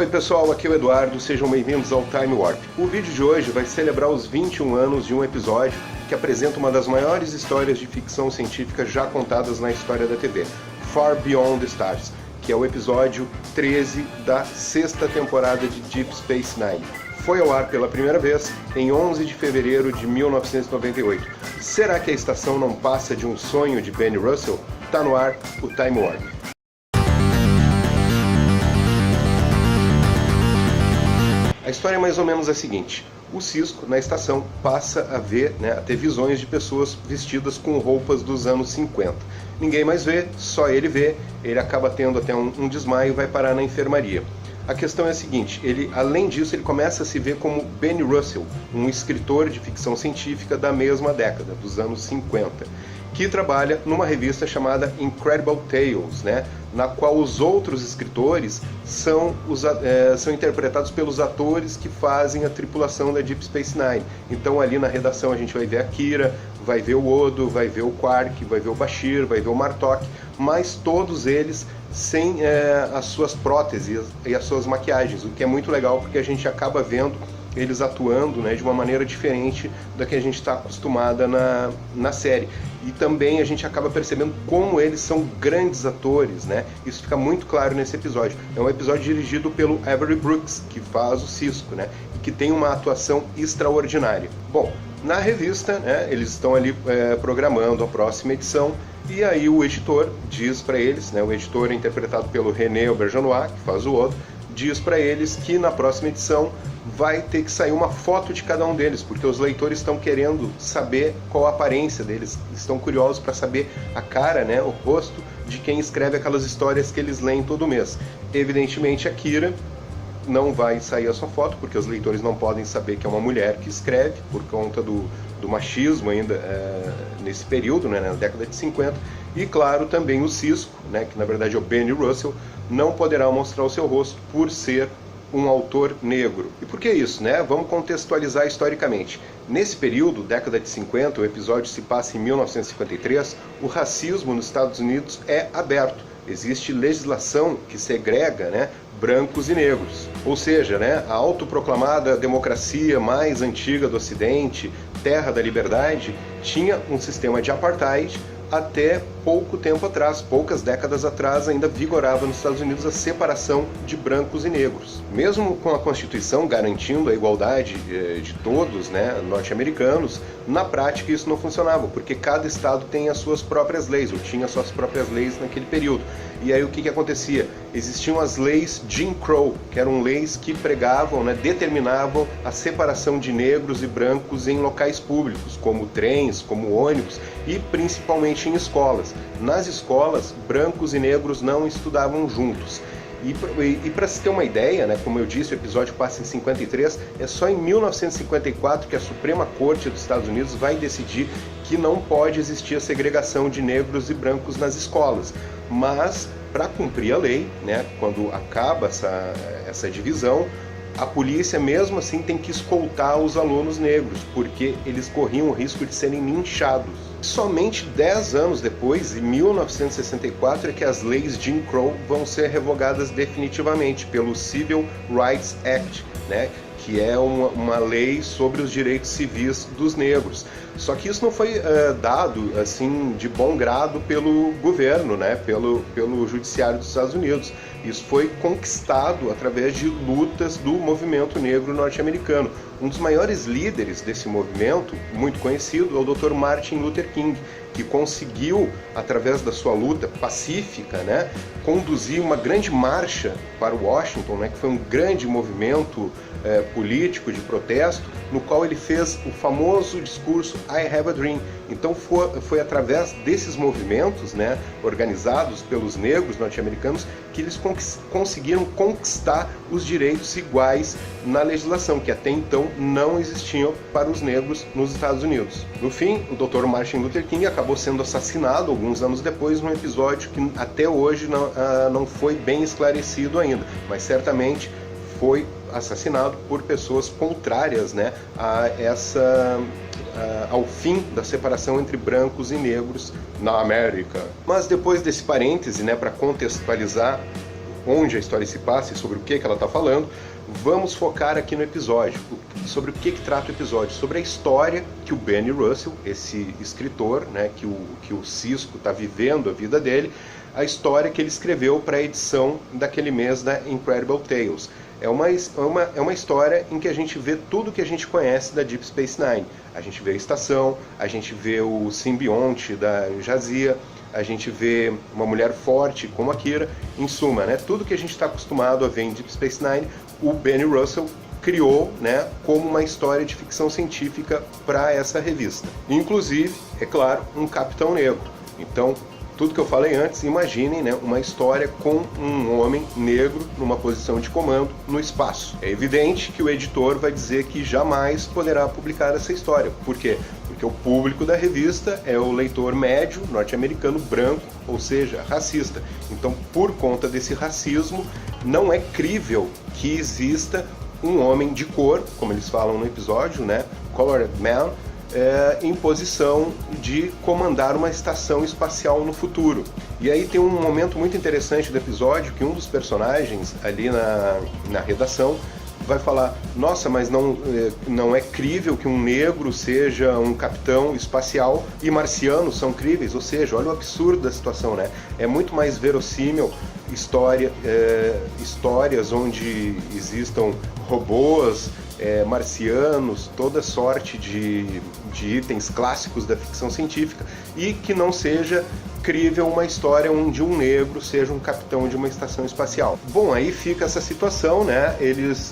Oi pessoal, aqui é o Eduardo, sejam bem-vindos ao Time Warp. O vídeo de hoje vai celebrar os 21 anos de um episódio que apresenta uma das maiores histórias de ficção científica já contadas na história da TV, Far Beyond the Stars, que é o episódio 13 da sexta temporada de Deep Space Nine. Foi ao ar pela primeira vez em 11 de fevereiro de 1998. Será que a estação não passa de um sonho de Benny Russell? Tá no ar o Time Warp. A história é mais ou menos a seguinte: o Cisco, na estação, passa a ter visões de pessoas vestidas com roupas dos anos 50. Ninguém mais vê, só ele vê, ele acaba tendo até um desmaio e vai parar na enfermaria. A questão é a seguinte, além disso, ele começa a se ver como Benny Russell, um escritor de ficção científica da mesma década, dos anos 50, que trabalha numa revista chamada Incredible Tales, na qual os outros escritores são interpretados pelos atores que fazem a tripulação da Deep Space Nine. Então ali na redação a gente vai ver a Kira, vai ver o Odo, vai ver o Quark, vai ver o Bashir, vai ver o Martok, mas todos eles sem as suas próteses e as suas maquiagens, o que é muito legal porque a gente acaba vendo eles atuando de uma maneira diferente da que a gente está acostumada na série. E também a gente acaba percebendo como eles são grandes atores, Isso fica muito claro nesse episódio. É um episódio dirigido pelo Avery Brooks, que faz o Cisco, e que tem uma atuação extraordinária. Bom, na revista, eles estão ali programando a próxima edição, e aí o editor diz para eles, o editor é interpretado pelo René Auberjonois, que faz o Odo, diz para eles que na próxima edição vai ter que sair uma foto de cada um deles, porque os leitores estão querendo saber qual a aparência deles, estão curiosos para saber a cara, o rosto de quem escreve aquelas histórias que eles leem todo mês. Evidentemente a Kira não vai sair a sua foto, porque os leitores não podem saber que é uma mulher que escreve, por conta do machismo ainda nesse período, na década de 50. E claro, também o Cisco, que na verdade é o Benny Russell, não poderá mostrar o seu rosto por ser um autor negro. E por que isso, Vamos contextualizar historicamente. Nesse período, década de 50, o episódio se passa em 1953, o racismo nos Estados Unidos é aberto. Existe legislação que segrega, brancos e negros. Ou seja, a autoproclamada democracia mais antiga do Ocidente, terra da liberdade, tinha um sistema de apartheid. Até pouco tempo atrás, poucas décadas atrás, ainda vigorava nos Estados Unidos a separação de brancos e negros. Mesmo com a Constituição garantindo a igualdade de todos, norte-americanos, na prática isso não funcionava, porque cada estado tem as suas próprias leis, ou tinha as suas próprias leis naquele período. E aí o que acontecia? Existiam as leis Jim Crow, que eram leis que pregavam, determinavam a separação de negros e brancos em locais públicos, como trens, como ônibus, e principalmente em escolas. Nas escolas, brancos e negros não estudavam juntos. E para se ter uma ideia, como eu disse, o episódio passa em 53, é só em 1954 que a Suprema Corte dos Estados Unidos vai decidir que não pode existir a segregação de negros e brancos nas escolas. Mas, para cumprir a lei, quando acaba essa divisão, a polícia mesmo assim tem que escoltar os alunos negros, porque eles corriam o risco de serem linchados. Somente 10 anos depois, em 1964, é que as leis Jim Crow vão ser revogadas definitivamente pelo Civil Rights Act, que é uma lei sobre os direitos civis dos negros. Só que isso não foi dado assim de bom grado pelo governo, pelo judiciário dos Estados Unidos. Isso foi conquistado através de lutas do movimento negro norte-americano. Um dos maiores líderes desse movimento, muito conhecido, é o Dr. Martin Luther King, que conseguiu, através da sua luta pacífica, conduzir uma grande marcha para Washington, que foi um grande movimento político de protesto, no qual ele fez o famoso discurso I Have a Dream. Então foi através desses movimentos, organizados pelos negros norte-americanos, que eles conseguiram conquistar os direitos iguais na legislação, que até então não existiam para os negros nos Estados Unidos. No fim, o Dr. Martin Luther King acabou sendo assassinado alguns anos depois, num episódio que até hoje não foi bem esclarecido ainda, mas certamente foi assassinado por pessoas contrárias ao fim da separação entre brancos e negros na América. Mas depois desse parêntese, para contextualizar onde a história se passa e sobre o que ela está falando, vamos focar aqui no episódio. Sobre o que trata o episódio? Sobre a história que o Benny Russell, esse escritor, né, que o Cisco está vivendo a vida dele, a história que ele escreveu para a edição daquele mês da Incredible Tales. É uma história em que a gente vê tudo que a gente conhece da Deep Space Nine. A gente vê a estação, a gente vê o simbionte da Jadzia, a gente vê uma mulher forte como a Kira. Em suma, né, tudo que a gente está acostumado a ver em Deep Space Nine, o Benny Russell criou, né, como uma história de ficção científica para essa revista. Inclusive, é claro, um Capitão Negro. Então, tudo que eu falei antes, imaginem, né, uma história com um homem negro numa posição de comando no espaço. É evidente que o editor vai dizer que jamais poderá publicar essa história. Por quê? Porque o público da revista é o leitor médio, norte-americano, branco, ou seja, racista. Então, por conta desse racismo, não é crível que exista um homem de cor, como eles falam no episódio, né, Colored Man, em posição de comandar uma estação espacial no futuro. E aí tem um momento muito interessante do episódio que um dos personagens ali na redação vai falar: nossa, mas não é crível que um negro seja um capitão espacial e marcianos são críveis. Ou seja, olha o absurdo da situação, né? É muito mais verossímil histórias onde existam robôs, marcianos, toda sorte de itens clássicos da ficção científica, e que não seja crível uma história onde um negro seja um capitão de uma estação espacial. Bom, aí fica essa situação, né?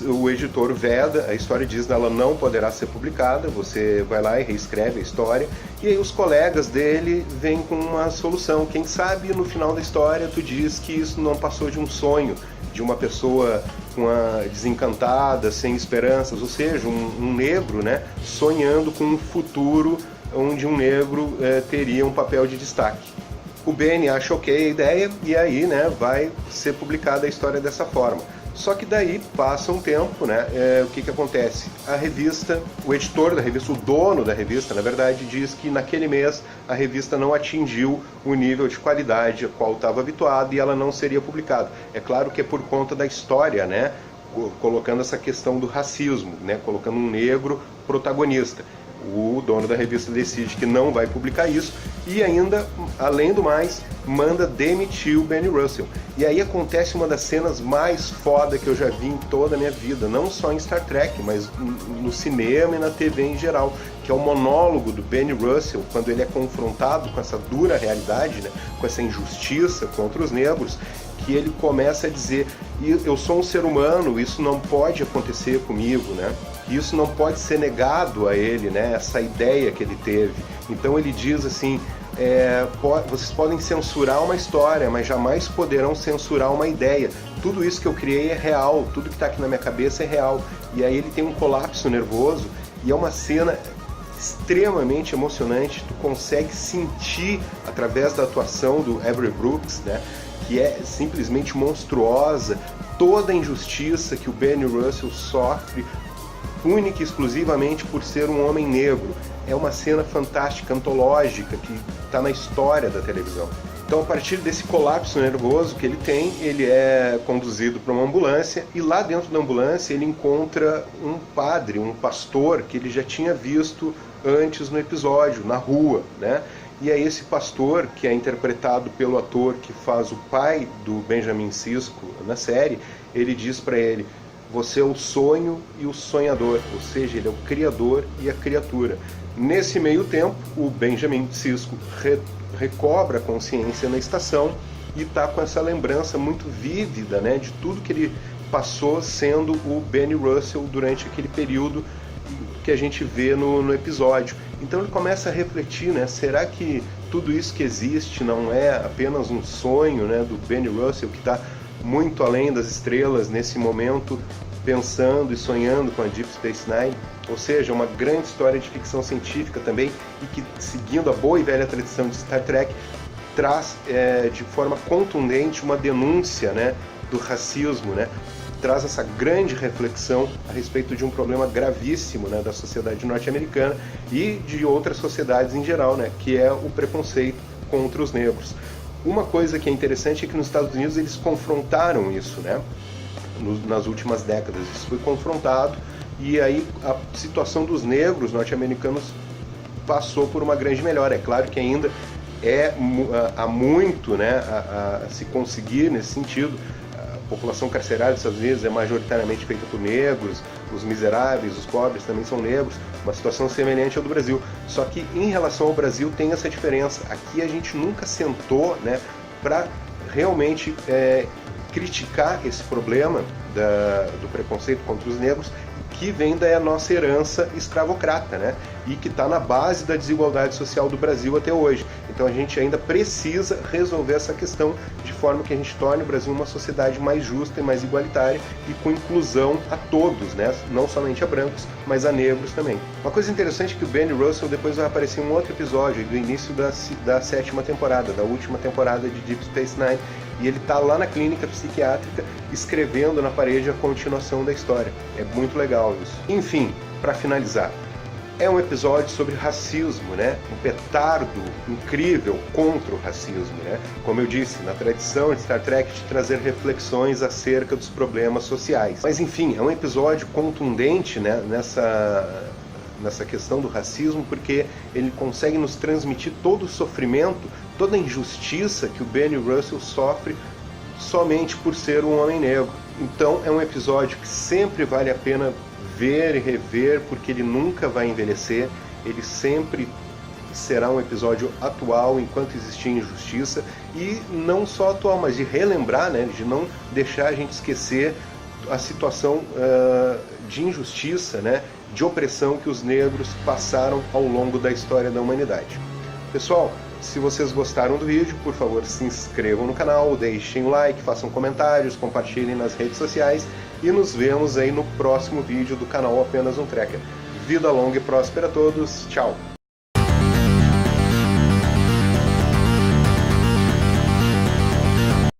O editor veda, a história diz que ela não poderá ser publicada, você vai lá e reescreve a história, e aí os colegas dele vêm com uma solução. Quem sabe no final da história tu diz que isso não passou de um sonho, de uma pessoa desencantada, sem esperanças, ou seja, um negro, né, sonhando com um futuro onde um negro teria um papel de destaque. O Benny acha ok a ideia e aí, né, vai ser publicada a história dessa forma. Só que daí passa um tempo, né, o que acontece? A revista, o editor da revista, o dono da revista, na verdade, diz que naquele mês a revista não atingiu o nível de qualidade a qual estava habituado e ela não seria publicada. É claro que é por conta da história, né, colocando essa questão do racismo, né, colocando um negro protagonista. O dono da revista decide que não vai publicar isso e ainda, além do mais, manda demitir o Benny Russell. E aí acontece uma das cenas mais foda que eu já vi em toda a minha vida, não só em Star Trek, mas no cinema e na TV em geral, que é o monólogo do Benny Russell quando ele é confrontado com essa dura realidade, né, com essa injustiça contra os negros, que ele começa a dizer: eu sou um ser humano, isso não pode acontecer comigo, né? Isso não pode ser negado a ele, né? Essa ideia que ele teve. Então ele diz assim: vocês podem censurar uma história, mas jamais poderão censurar uma ideia. Tudo isso que eu criei é real, tudo que está aqui na minha cabeça é real. E aí ele tem um colapso nervoso e é uma cena extremamente emocionante. Tu consegue sentir através da atuação do Avery Brooks, né, que é simplesmente monstruosa, toda a injustiça que o Benny Russell sofre única e exclusivamente por ser um homem negro. É uma cena fantástica, antológica, que está na história da televisão. Então, a partir desse colapso nervoso que ele tem, ele é conduzido para uma ambulância e lá dentro da ambulância ele encontra um padre, um pastor que ele já tinha visto antes no episódio, na rua, né? E é esse pastor, que é interpretado pelo ator que faz o pai do Benjamin Sisko na série, ele diz para ele: você é o sonho e o sonhador, ou seja, ele é o criador e a criatura. Nesse meio tempo, o Benjamin Sisko recobra a consciência na estação e está com essa lembrança muito vívida, né, de tudo que ele passou sendo o Benny Russell durante aquele período que a gente vê no episódio. Então ele começa a refletir, né, será que tudo isso que existe não é apenas um sonho, né, do Benny Russell, que está muito além das estrelas nesse momento, pensando e sonhando com a Deep Space Nine? Ou seja, uma grande história de ficção científica também, e que, seguindo a boa e velha tradição de Star Trek, traz de forma contundente uma denúncia, né, do racismo, né? Traz essa grande reflexão a respeito de um problema gravíssimo, né, da sociedade norte-americana e de outras sociedades em geral, né, que é o preconceito contra os negros. Uma coisa que é interessante é que nos Estados Unidos eles confrontaram isso, né? Nas últimas décadas. Isso foi confrontado e aí a situação dos negros norte-americanos passou por uma grande melhora. É claro que ainda há muito, né, a se conseguir nesse sentido. A população carcerária dos Estados Unidos é majoritariamente feita por negros, os miseráveis, os pobres também são negros, uma situação semelhante ao do Brasil. Só que em relação ao Brasil tem essa diferença. Aqui a gente nunca sentou, né, para realmente criticar esse problema do preconceito contra os negros, que vem da nossa herança escravocrata, né? E que está na base da desigualdade social do Brasil até hoje. Então a gente ainda precisa resolver essa questão de forma que a gente torne o Brasil uma sociedade mais justa e mais igualitária e com inclusão a todos, né? Não somente a brancos, mas a negros também. Uma coisa interessante é que o Benny Russell depois vai aparecer em um outro episódio do início da 7ª temporada, da última temporada de Deep Space Nine, e ele está lá na clínica psiquiátrica escrevendo na parede a continuação da história. É muito legal isso. Enfim, para finalizar, é um episódio sobre racismo, né? Um petardo incrível contra o racismo, né? Como eu disse, na tradição de Star Trek de trazer reflexões acerca dos problemas sociais. Mas enfim, é um episódio contundente, né? Nessa questão do racismo, porque ele consegue nos transmitir todo o sofrimento, toda a injustiça que o Benny Russell sofre somente por ser um homem negro. Então é um episódio que sempre vale a pena ver e rever, porque ele nunca vai envelhecer, ele sempre será um episódio atual enquanto existir injustiça, e não só atual, mas de relembrar, né, de não deixar a gente esquecer a situação de injustiça, né, de opressão que os negros passaram ao longo da história da humanidade. Pessoal, se vocês gostaram do vídeo, por favor se inscrevam no canal, deixem o like, façam comentários, compartilhem nas redes sociais e nos vemos aí no próximo vídeo do canal Apenas um Trekker. Vida longa e próspera a todos, tchau!